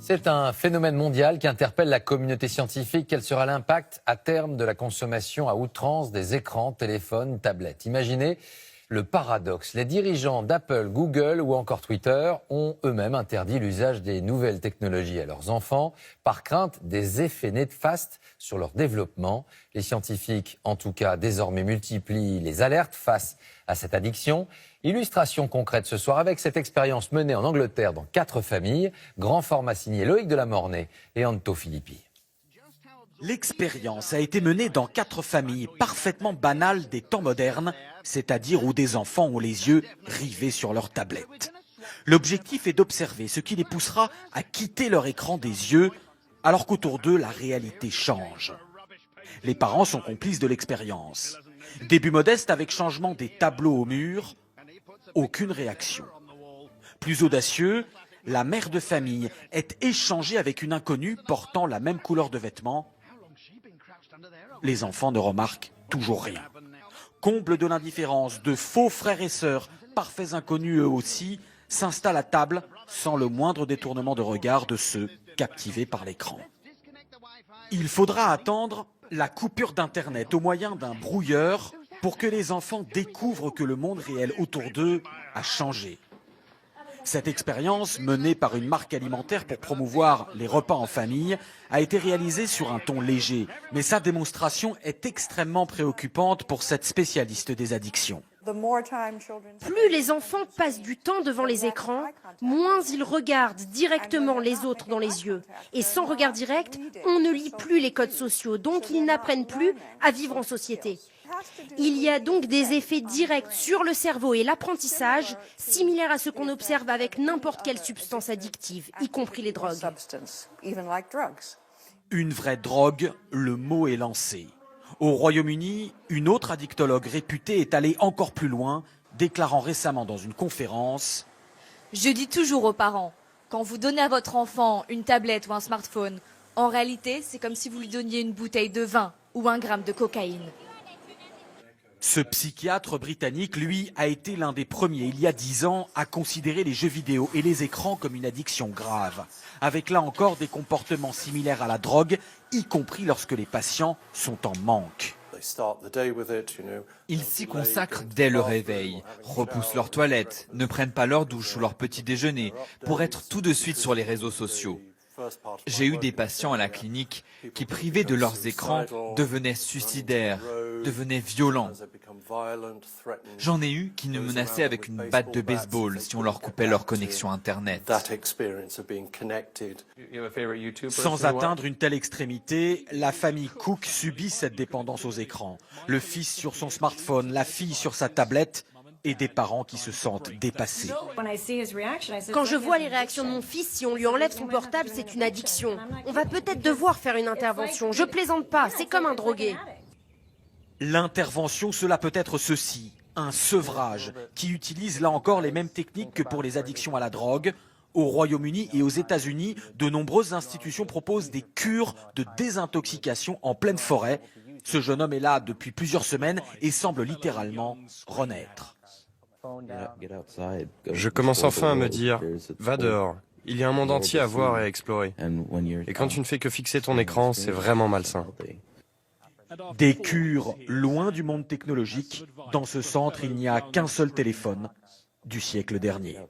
C'est un phénomène mondial qui interpelle la communauté scientifique. Quel sera l'impact à terme de la consommation à outrance des écrans, téléphones, tablettes? Imaginez le paradoxe. Les dirigeants d'Apple, Google ou encore Twitter ont eux-mêmes interdit l'usage des nouvelles technologies à leurs enfants par crainte des effets néfastes sur leur développement. Les scientifiques, en tout cas, désormais multiplient les alertes face à cette addiction. Illustration concrète ce soir avec cette expérience menée en Angleterre dans 4 familles. Grand format signé Loïc Delamornay et Anto Filippi. L'expérience a été menée dans 4 familles parfaitement banales des temps modernes, c'est-à-dire où des enfants ont les yeux rivés sur leur tablette. L'objectif est d'observer ce qui les poussera à quitter leur écran des yeux, alors qu'autour d'eux, la réalité change. Les parents sont complices de l'expérience. Début modeste avec changement des tableaux au mur, aucune réaction. Plus audacieux, la mère de famille est échangée avec une inconnue portant la même couleur de vêtements. Les enfants ne remarquent toujours rien. Comble de l'indifférence, de faux frères et sœurs, parfaits inconnus eux aussi, s'installent à table sans le moindre détournement de regard de ceux captivés par l'écran. Il faudra attendre la coupure d'Internet au moyen d'un brouilleur pour que les enfants découvrent que le monde réel autour d'eux a changé. Cette expérience, menée par une marque alimentaire pour promouvoir les repas en famille, a été réalisée sur un ton léger. Mais sa démonstration est extrêmement préoccupante pour cette spécialiste des addictions. Plus les enfants passent du temps devant les écrans, moins ils regardent directement les autres dans les yeux. Et sans regard direct, on ne lit plus les codes sociaux, donc ils n'apprennent plus à vivre en société. Il y a donc des effets directs sur le cerveau et l'apprentissage, similaires à ce qu'on observe avec n'importe quelle substance addictive, y compris les drogues. Une vraie drogue, le mot est lancé. Au Royaume-Uni, une autre addictologue réputée est allée encore plus loin, déclarant récemment dans une conférence « Je dis toujours aux parents, quand vous donnez à votre enfant une tablette ou un smartphone, en réalité, c'est comme si vous lui donniez une bouteille de vin ou 1 gramme de cocaïne. » Ce psychiatre britannique, lui, a été l'un des premiers, il y a 10 ans, à considérer les jeux vidéo et les écrans comme une addiction grave, avec là encore des comportements similaires à la drogue, y compris lorsque les patients sont en manque. Ils s'y consacrent dès le réveil, repoussent leur toilette, ne prennent pas leur douche ou leur petit déjeuner pour être tout de suite sur les réseaux sociaux. J'ai eu des patients à la clinique qui, privés de leurs écrans, devenaient suicidaires, devenaient violents. J'en ai eu qui nous menaçaient avec une batte de baseball si on leur coupait leur connexion Internet. Sans atteindre une telle extrémité, la famille Cook subit cette dépendance aux écrans. Le fils sur son smartphone, la fille sur sa tablette, et des parents qui se sentent dépassés. Quand je vois les réactions de mon fils, si on lui enlève son portable, c'est une addiction. On va peut-être devoir faire une intervention. Je plaisante pas, c'est comme un drogué. L'intervention, cela peut être ceci, un sevrage, qui utilise là encore les mêmes techniques que pour les addictions à la drogue. Au Royaume-Uni et aux États-Unis, de nombreuses institutions proposent des cures de désintoxication en pleine forêt. Ce jeune homme est là depuis plusieurs semaines et semble littéralement renaître. Je commence enfin à me dire, va dehors, il y a un monde entier à voir et à explorer. Et quand tu ne fais que fixer ton écran, c'est vraiment malsain. Des cures loin du monde technologique. Dans ce centre, il n'y a qu'un seul téléphone du siècle dernier.